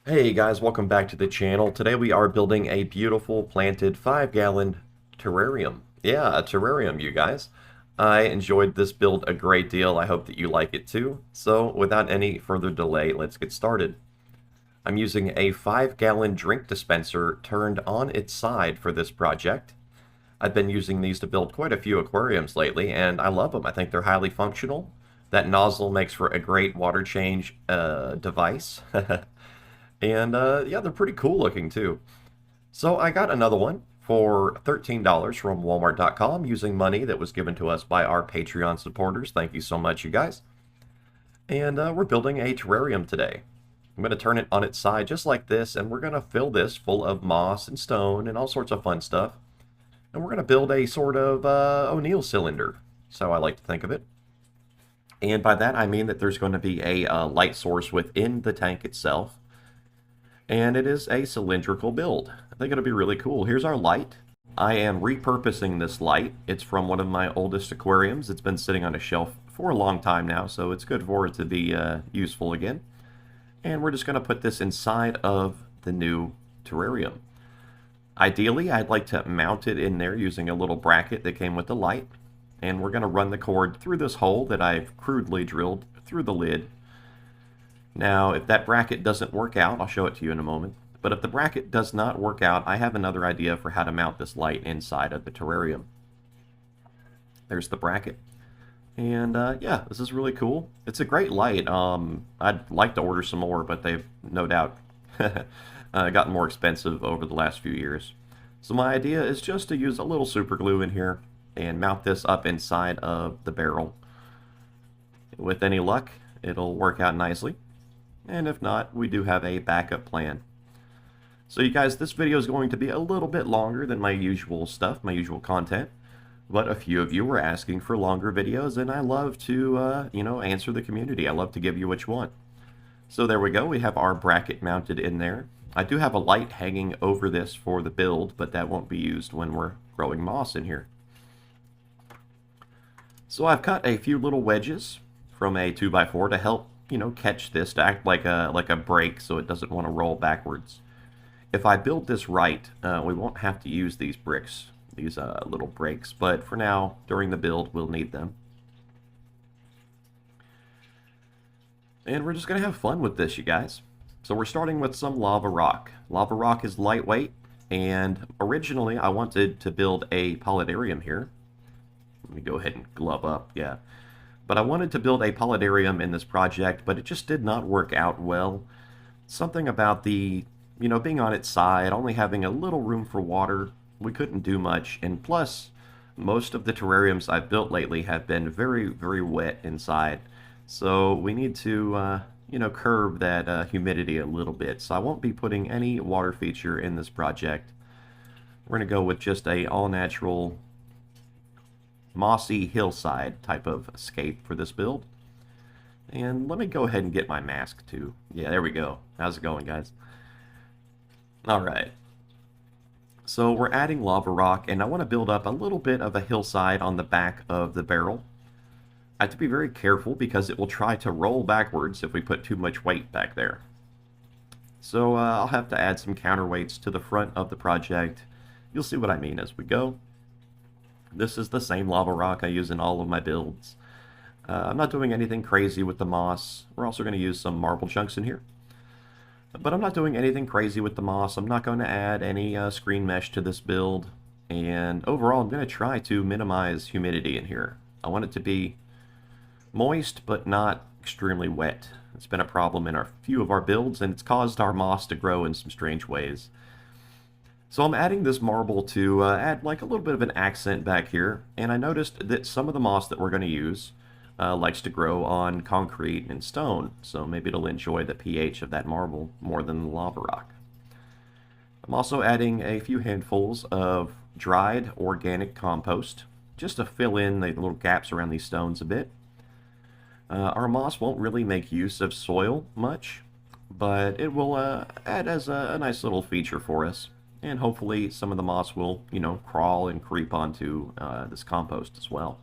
Hey guys, welcome back to the channel. Today we are building a beautiful planted 5-gallon terrarium. Yeah, a terrarium, you guys. I enjoyed this build a great deal. I hope that you like it too. So without any further delay, let's get started. I'm using a 5-gallon drink dispenser turned on its side for this project. I've been using these to build quite a few aquariums lately, and I love them. I think they're highly functional. That nozzle makes for a great water change device. And yeah, they're pretty cool looking too. So I got another one for $13 from Walmart.com using money that was given to us by our Patreon supporters. Thank you so much, you guys. And we're building a terrarium today. I'm going to turn it on its side just like this, and we're going to fill this full of moss and stone and all sorts of fun stuff. And we're going to build a sort of O'Neill cylinder. So I like to think of it. And by that I mean that there's going to be a light source within the tank itself, and it is a cylindrical build. I think it'll be really cool. Here's our light. I am repurposing this light. It's from one of my oldest aquariums. It's been sitting on a shelf for a long time now, so it's good for it to be useful again. And we're just going to put this inside of the new terrarium. Ideally, I'd like to mount it in there using a little bracket that came with the light. And we're going to run the cord through this hole that I've crudely drilled through the lid. Now, if that bracket doesn't work out, I'll show it to you in a moment. But if the bracket does not work out, I have another idea for how to mount this light inside of the terrarium. There's the bracket. And yeah, this is really cool. It's a great light. I'd like to order some more, but they've no doubt gotten more expensive over the last few years. So my idea is just to use a little super glue in here and mount this up inside of the barrel. With any luck, it'll work out nicely. And if not, we do have a backup plan. So you guys, this video is going to be a little bit longer than my usual stuff, my usual content. But a few of you were asking for longer videos, and I love to, answer the community. I love to give you what you want. So there we go. We have our bracket mounted in there. I do have a light hanging over this for the build, but that won't be used when we're growing moss in here. So I've cut a few little wedges from a 2x4 to help, catch this, to act like a brake so it doesn't want to roll backwards. If I build this right, we won't have to use these bricks, these little brakes, but for now, during the build, we'll need them. And we're just going to have fun with this, you guys. So we're starting with some lava rock. Lava rock is lightweight, and originally I wanted to build a polydarium here. Let me go ahead and glove up, yeah. But I wanted to build a polydarium in this project, but it just did not work out well. Something about the, being on its side, only having a little room for water, we couldn't do much. And plus, most of the terrariums I've built lately have been very, very wet inside. So we need to, curb that humidity a little bit. So I won't be putting any water feature in this project. We're going to go with just a all-natural Mossy Hillside type of Scape for this build. And let me go ahead and get my mask too. Yeah, there we go. How's it going, guys? Alright. So we're adding lava rock, and I want to build up a little bit of a hillside on the back of the barrel. I have to be very careful because it will try to roll backwards if we put too much weight back there. So I'll have to add some counterweights to the front of the project. You'll see what I mean as we go. This is the same lava rock I use in all of my builds. I'm not doing anything crazy with the moss. We're also going to use some marble chunks in here. But I'm not doing anything crazy with the moss. I'm not going to add any screen mesh to this build. And overall, I'm going to try to minimize humidity in here. I want it to be moist, but not extremely wet. It's been a problem in a few of our builds, and it's caused our moss to grow in some strange ways. So I'm adding this marble to add like a little bit of an accent back here, and I noticed that some of the moss that we're going to use likes to grow on concrete and stone, so maybe it'll enjoy the pH of that marble more than the lava rock. I'm also adding a few handfuls of dried organic compost, just to fill in the little gaps around these stones a bit. Our moss won't really make use of soil much, but it will add as a nice little feature for us. And hopefully some of the moss will, crawl and creep onto this compost as well.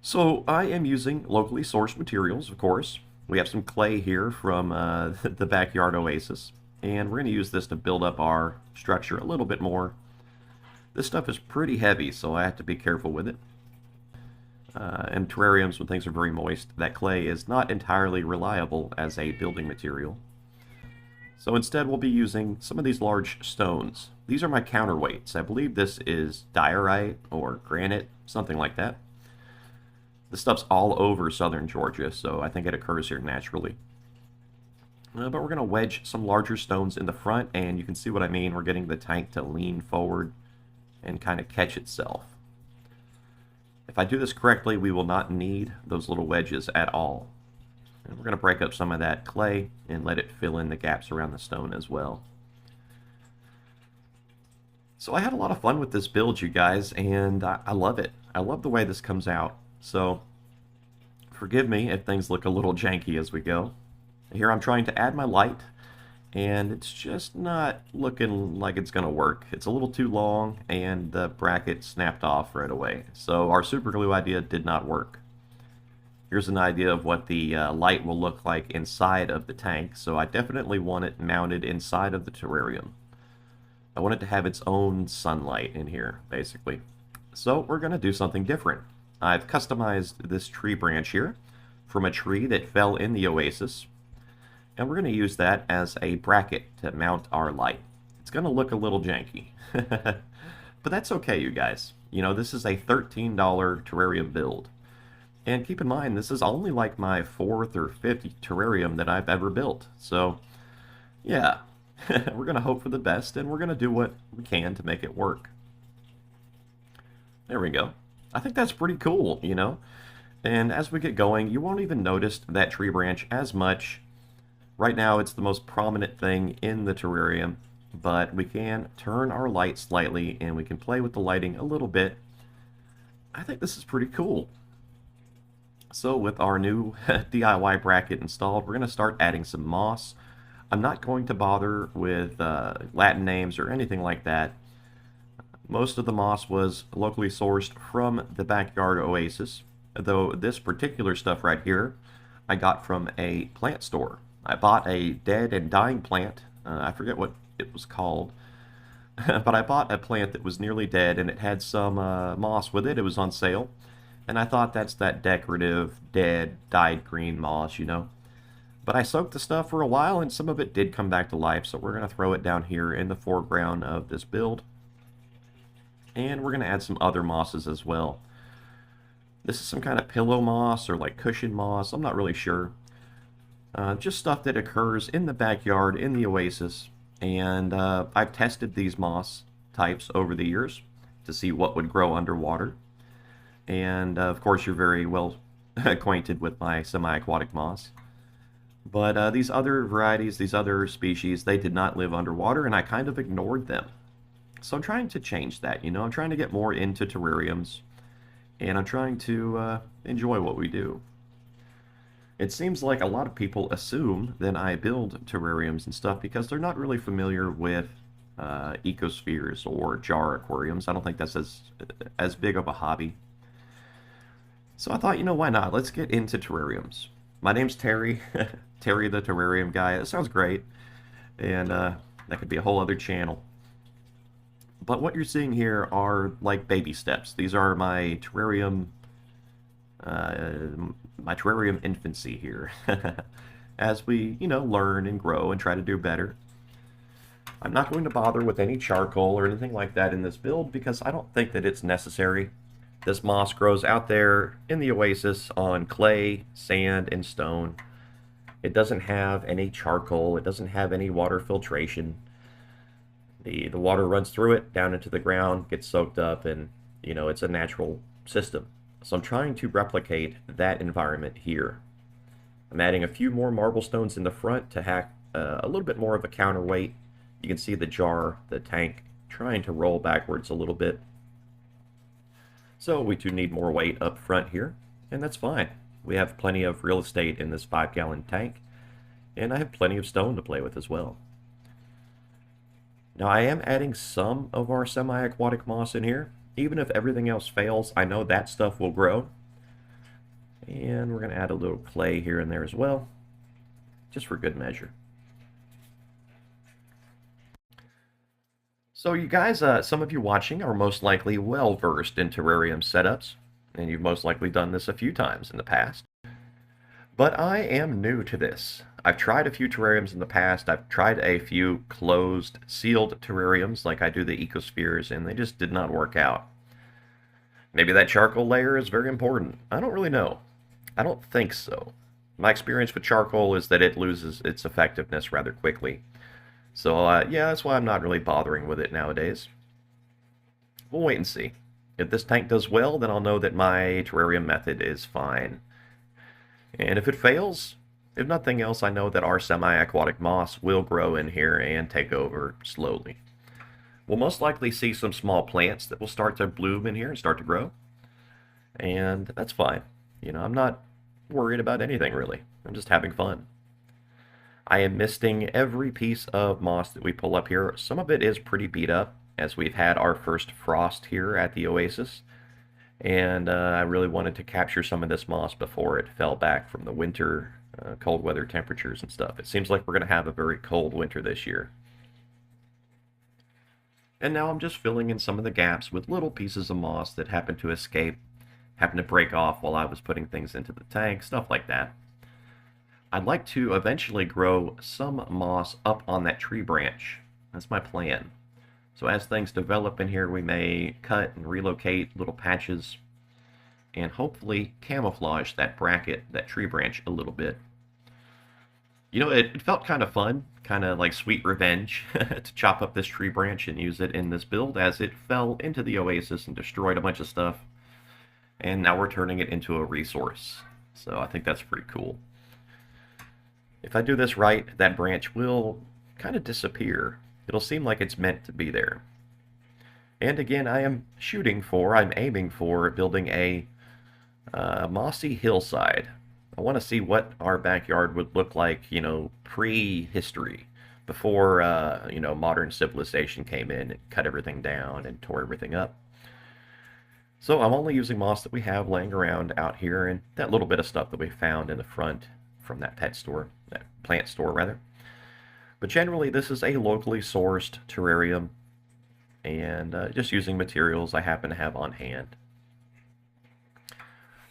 So I am using locally sourced materials, of course. We have some clay here from the backyard oasis, and we're going to use this to build up our structure a little bit more. This stuff is pretty heavy, so I have to be careful with it. And terrariums, when things are very moist, that clay is not entirely reliable as a building material. So instead we'll be using some of these large stones. These are my counterweights. I believe this is diorite or granite, something like that. This stuff's all over southern Georgia, so I think it occurs here naturally. But we're going to wedge some larger stones in the front, and you can see what I mean. We're getting the tank to lean forward and kind of catch itself. If I do this correctly, we will not need those little wedges at all. And we're going to break up some of that clay and let it fill in the gaps around the stone as well. So I had a lot of fun with this build, you guys, and I love it. I love the way this comes out. So forgive me if things look a little janky as we go. Here I'm trying to add my light, and it's just not looking like it's going to work. It's a little too long, and the bracket snapped off right away. So our super glue idea did not work. Here's an idea of what the light will look like inside of the tank. So I definitely want it mounted inside of the terrarium. I want it to have its own sunlight in here, basically. So we're going to do something different. I've customized this tree branch here from a tree that fell in the oasis. And we're going to use that as a bracket to mount our light. It's going to look a little janky. But that's okay, you guys. You know, this is a $13 terrarium build. And keep in mind, this is only like my 4th or 5th terrarium that I've ever built. So, yeah, we're going to hope for the best, and we're going to do what we can to make it work. There we go. I think that's pretty cool, you know? And as we get going, you won't even notice that tree branch as much. Right now, it's the most prominent thing in the terrarium, but we can turn our light slightly, and we can play with the lighting a little bit. I think this is pretty cool. So with our new DIY bracket installed, we're going to start adding some moss. I'm not going to bother with Latin names or anything like that. Most of the moss was locally sourced from the backyard oasis, though this particular stuff right here I got from a plant store. I bought a dead and dying plant. I forget what it was called, but I bought a plant that was nearly dead, and it had some moss with it. It was on sale. And I thought that's that decorative, dead, dyed green moss, you know. But I soaked the stuff for a while, and some of it did come back to life, so we're going to throw it down here in the foreground of this build. And we're going to add some other mosses as well. This is some kind of pillow moss or like cushion moss, I'm not really sure. Just stuff that occurs in the backyard, in the oasis. And I've tested these moss types over the years to see what would grow underwater. And of course, you're very well acquainted with my semi-aquatic moss. But these other varieties, these other species, they did not live underwater, and I kind of ignored them. So I'm trying to change that, you know. I'm trying to get more into terrariums, and I'm trying to enjoy what we do. It seems like a lot of people assume that I build terrariums and stuff because they're not really familiar with ecospheres or jar aquariums. I don't think that's as big of a hobby. So I thought, you know, why not? Let's get into terrariums. My name's Terry, Terry the Terrarium Guy. That sounds great, and that could be a whole other channel. But what you're seeing here are like baby steps. These are my terrarium infancy here. As we, you know, learn and grow and try to do better. I'm not going to bother with any charcoal or anything like that in this build because I don't think that it's necessary. This moss grows out there in the oasis on clay, sand, and stone. It doesn't have any charcoal. It doesn't have any water filtration. The water runs through it, down into the ground, gets soaked up, and, you know, it's a natural system. So I'm trying to replicate that environment here. I'm adding a few more marble stones in the front to hack a little bit more of a counterweight. You can see the jar, the tank, trying to roll backwards a little bit. So we do need more weight up front here, and that's fine. We have plenty of real estate in this 5-gallon tank, and I have plenty of stone to play with as well. Now I am adding some of our semi-aquatic moss in here. Even if everything else fails, I know that stuff will grow. And we're going to add a little clay here and there as well, just for good measure. So you guys, some of you watching are most likely well versed in terrarium setups, and you've most likely done this a few times in the past. But I am new to this. I've tried a few terrariums in the past. I've tried a few closed, sealed terrariums like I do the ecospheres, and they just did not work out. Maybe that charcoal layer is very important. I don't really know. I don't think so. My experience with charcoal is that it loses its effectiveness rather quickly. So, yeah, that's why I'm not really bothering with it nowadays. We'll wait and see. If this tank does well, then I'll know that my terrarium method is fine. And if it fails, if nothing else, I know that our semi-aquatic moss will grow in here and take over slowly. We'll most likely see some small plants that will start to bloom in here and start to grow. And that's fine. You know, I'm not worried about anything really. I'm just having fun. I am misting every piece of moss that we pull up here. Some of it is pretty beat up, as we've had our first frost here at the oasis. And I really wanted to capture some of this moss before it fell back from the winter cold weather temperatures and stuff. It seems like we're going to have a very cold winter this year. And now I'm just filling in some of the gaps with little pieces of moss that happen to escape, happen to break off while I was putting things into the tank, stuff like that. I'd like to eventually grow some moss up on that tree branch. That's my plan. So as things develop in here, we may cut and relocate little patches and hopefully camouflage that bracket, that tree branch a little bit. You know, it felt kind of fun, kind of like sweet revenge, to chop up this tree branch and use it in this build as it fell into the oasis and destroyed a bunch of stuff. And now we're turning it into a resource. So I think that's pretty cool. If I do this right, that branch will kind of disappear. It'll seem like it's meant to be there. And again, I'm aiming for building a mossy hillside. I want to see what our backyard would look like, you know, pre-history, before, you know, modern civilization came in and cut everything down and tore everything up. So I'm only using moss that we have laying around out here and that little bit of stuff that we found in the front from that pet store, that plant store rather. But generally this is a locally sourced terrarium and just using materials I happen to have on hand.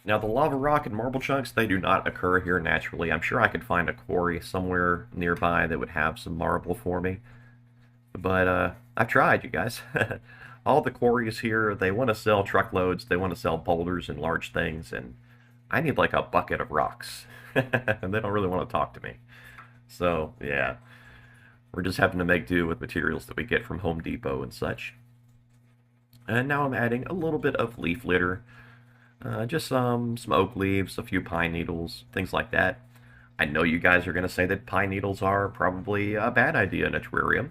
Now the lava rock and marble chunks, they do not occur here naturally. I'm sure I could find a quarry somewhere nearby that would have some marble for me. But I've tried, you guys. All the quarries here, they want to sell truckloads, they want to sell boulders and large things, and I need like a bucket of rocks. And they don't really want to talk to me. So, yeah. We're just having to make do with materials that we get from Home Depot and such. And now I'm adding a little bit of leaf litter. Just some oak leaves, a few pine needles, things like that. I know you guys are going to say that pine needles are probably a bad idea in a terrarium.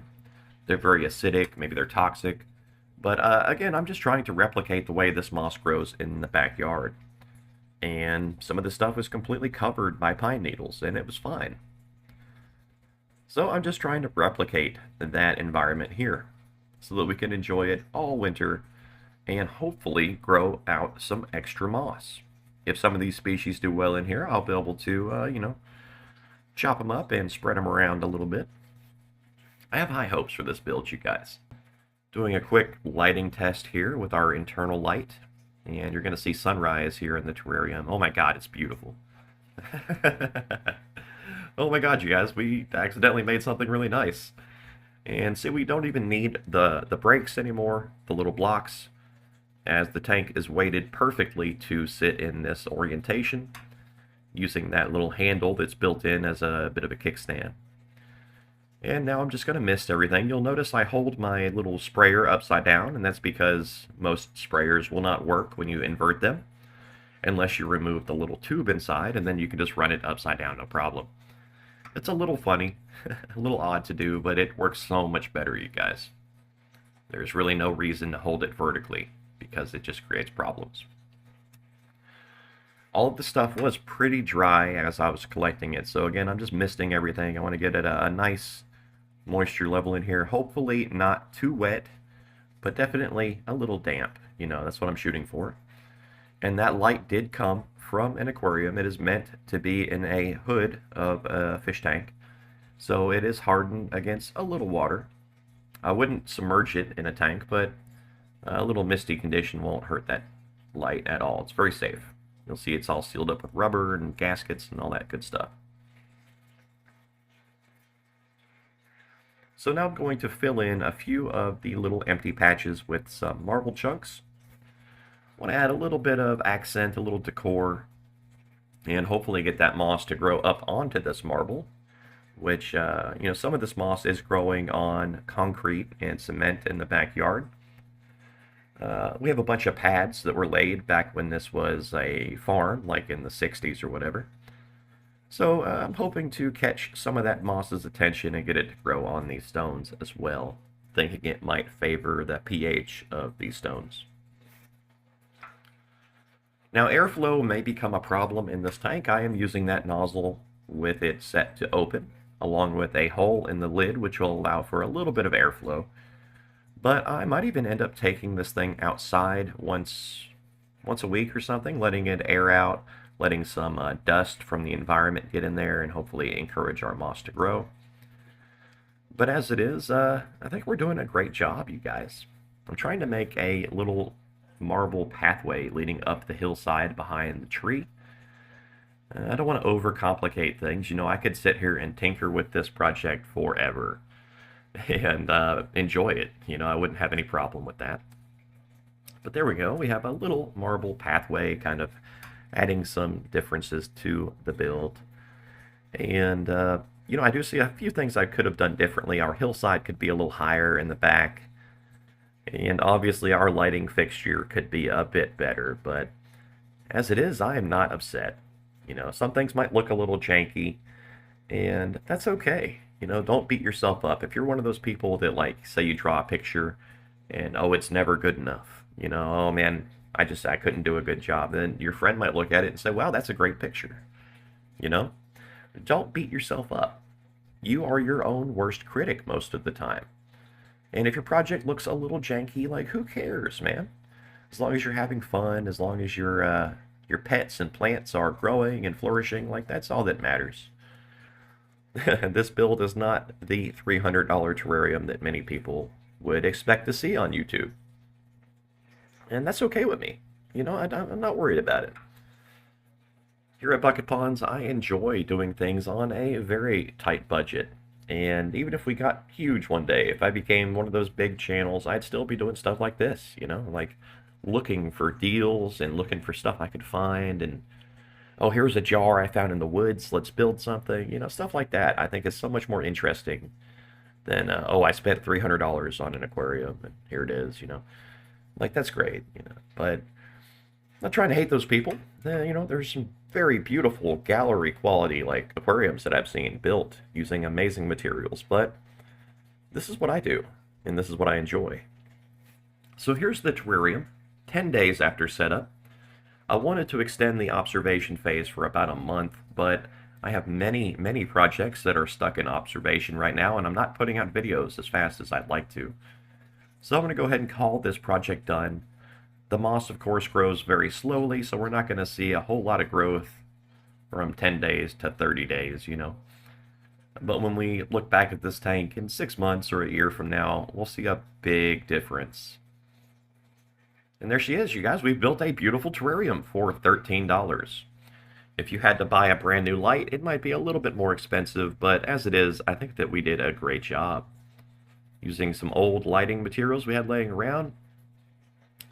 They're very acidic, maybe they're toxic. But again, I'm just trying to replicate the way this moss grows in the backyard. And some of the stuff was completely covered by pine needles, and it was fine. So I'm just trying to replicate that environment here so that we can enjoy it all winter and hopefully grow out some extra moss. If some of these species do well in here, I'll be able to, you know, chop them up and spread them around a little bit. I have high hopes for this build, you guys. Doing a quick lighting test here with our internal light. And you're going to see sunrise here in the terrarium. Oh my god, it's beautiful. Oh my god, you guys, we accidentally made something really nice. And see, we don't even need the brakes anymore, the little blocks, as the tank is weighted perfectly to sit in this orientation, using that little handle that's built in as a bit of a kickstand. And now I'm just going to mist everything. You'll notice I hold my little sprayer upside down, and that's because most sprayers will not work when you invert them, unless you remove the little tube inside, and then you can just run it upside down, no problem. It's a little funny, a little odd to do, but it works so much better, you guys. There's really no reason to hold it vertically, because it just creates problems. All of the stuff was pretty dry as I was collecting it, so again, I'm just misting everything. I want to get it a nice moisture level in here. Hopefully not too wet, but definitely a little damp. You know, that's what I'm shooting for. And that light did come from an aquarium. It is meant to be in a hood of a fish tank, so it is hardened against a little water. I wouldn't submerge it in a tank, but a little misty condition won't hurt that light at all. It's very safe. You'll see it's all sealed up with rubber and gaskets and all that good stuff. So now I'm going to fill in a few of the little empty patches with some marble chunks. I want to add a little bit of accent, a little decor, and hopefully get that moss to grow up onto this marble, which, some of this moss is growing on concrete and cement in the backyard. We have a bunch of pads that were laid back when this was a farm, like in the 60s or whatever. So I'm hoping to catch some of that moss's attention and get it to grow on these stones as well, thinking it might favor the pH of these stones. Now airflow may become a problem in this tank. I am using that nozzle with it set to open, along with a hole in the lid which will allow for a little bit of airflow. But I might even end up taking this thing outside once a week or something, letting it air out, letting some dust from the environment get in there and hopefully encourage our moss to grow. But as it is, I think we're doing a great job, you guys. I'm trying to make a little marble pathway leading up the hillside behind the tree. I don't want to overcomplicate things. I could sit here and tinker with this project forever and enjoy it. I wouldn't have any problem with that. But there we go. We have a little marble pathway kind of adding some differences to the build. And, I do see a few things I could have done differently. Our hillside could be a little higher in the back. And obviously our lighting fixture could be a bit better. But as it is, I am not upset. Some things might look a little janky. And that's okay. Don't beat yourself up. If you're one of those people that, like, say you draw a picture and, oh, it's never good enough. Oh, man, I couldn't do a good job. Then your friend might look at it and say, wow, that's a great picture. Don't beat yourself up. You are your own worst critic most of the time. And if your project looks a little janky, like, who cares, man? As long as you're having fun, as long as your pets and plants are growing and flourishing, like, that's all that matters. This build is not the $300 terrarium that many people would expect to see on YouTube. And that's okay with me. I'm not worried about it. Here at Bucket Ponds, I enjoy doing things on a very tight budget. And even if we got huge one day, if I became one of those big channels, I'd still be doing stuff like this, like looking for deals and looking for stuff I could find. And, oh, here's a jar I found in the woods, let's build something. Stuff like that I think is so much more interesting than, oh, I spent $300 on an aquarium and here it is, Like, that's great, But I'm not trying to hate those people. There's some very beautiful gallery quality, like, aquariums that I've seen built using amazing materials. But this is what I do, and this is what I enjoy. So here's the terrarium, 10 days after setup. I wanted to extend the observation phase for about a month, but I have many, many projects that are stuck in observation right now, and I'm not putting out videos as fast as I'd like to. So I'm going to go ahead and call this project done. The moss, of course, grows very slowly, so we're not going to see a whole lot of growth from 10 days to 30 days, But when we look back at this tank in 6 months or a year from now, we'll see a big difference. And there she is, you guys. We've built a beautiful terrarium for $13. If you had to buy a brand new light, it might be a little bit more expensive, but as it is, I think that we did a great job. Using some old lighting materials we had laying around,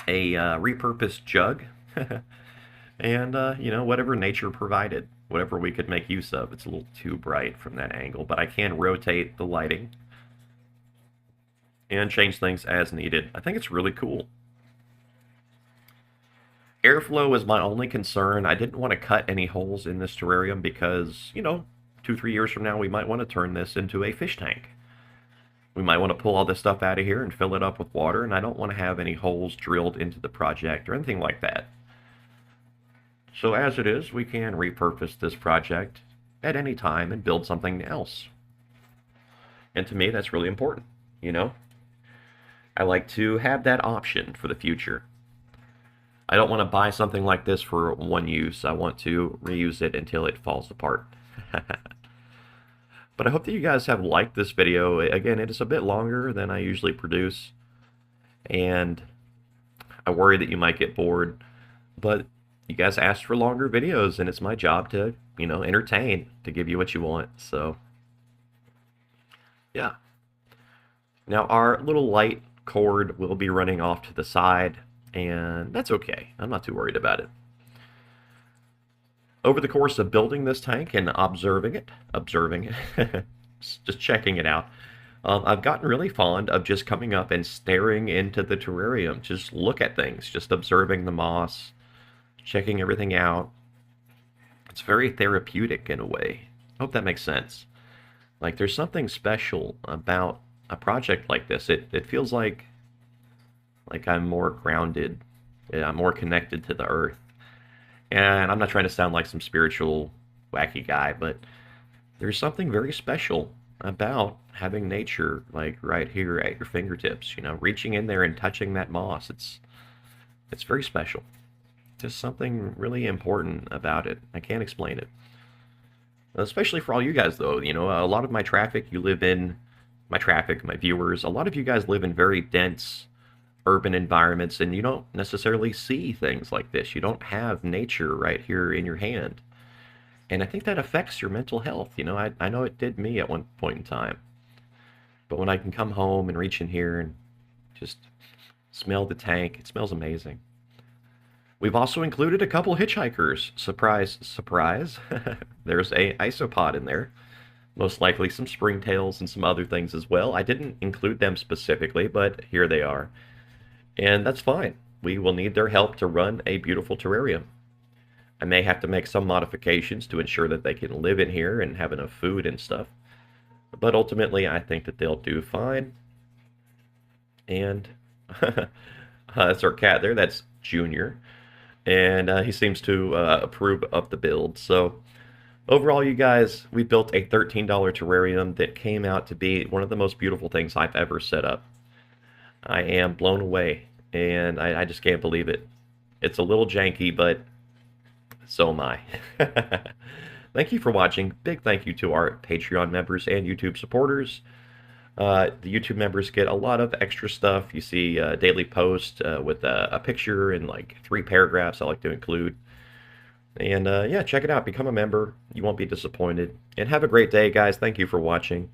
a repurposed jug, and, whatever nature provided, whatever we could make use of. It's a little too bright from that angle, but I can rotate the lighting and change things as needed. I think it's really cool. Airflow is my only concern. I didn't want to cut any holes in this terrarium because, 2-3 years from now, we might want to turn this into a fish tank. We might want to pull all this stuff out of here and fill it up with water, and I don't want to have any holes drilled into the project or anything like that. So as it is, we can repurpose this project at any time and build something else. And to me, that's really important, I like to have that option for the future. I don't want to buy something like this for one use. I want to reuse it until it falls apart. But I hope that you guys have liked this video. Again, it is a bit longer than I usually produce, and I worry that you might get bored. But you guys asked for longer videos, and it's my job to, entertain, to give you what you want. So, yeah. Now, our little light cord will be running off to the side, and that's okay. I'm not too worried about it. Over the course of building this tank and observing it, just checking it out, I've gotten really fond of just coming up and staring into the terrarium. Just look at things, just observing the moss, checking everything out. It's very therapeutic in a way. I hope that makes sense. Like, there's something special about a project like this. It feels like I'm more grounded, I'm more connected to the earth. And I'm not trying to sound like some spiritual, wacky guy, but there's something very special about having nature like right here at your fingertips. Reaching in there and touching that moss. It's very special. Just something really important about it. I can't explain it. Especially for all you guys, though. A lot of my traffic, you live in my traffic, my viewers. A lot of you guys live in very dense urban environments, and you don't necessarily see things like this. You don't have nature right here in your hand. And I think that affects your mental health. I know it did me at one point in time. But when I can come home and reach in here and just smell the tank, it smells amazing. We've also included a couple hitchhikers. Surprise, surprise. There's a isopod in there. Most likely some springtails and some other things as well. I didn't include them specifically, but here they are. And that's fine. We will need their help to run a beautiful terrarium. I may have to make some modifications to ensure that they can live in here and have enough food and stuff. But ultimately, I think that they'll do fine. And that's our cat there. That's Junior. And he seems to approve of the build. So overall, you guys, we built a $13 terrarium that came out to be one of the most beautiful things I've ever set up. I am blown away, and I just can't believe it. It's a little janky, but so am I. Thank you for watching. Big thank you to our Patreon members and YouTube supporters. The YouTube members get a lot of extra stuff. You see daily posts with a picture and like 3 paragraphs I like to include. And yeah, check it out. Become a member. You won't be disappointed. And have a great day, guys. Thank you for watching.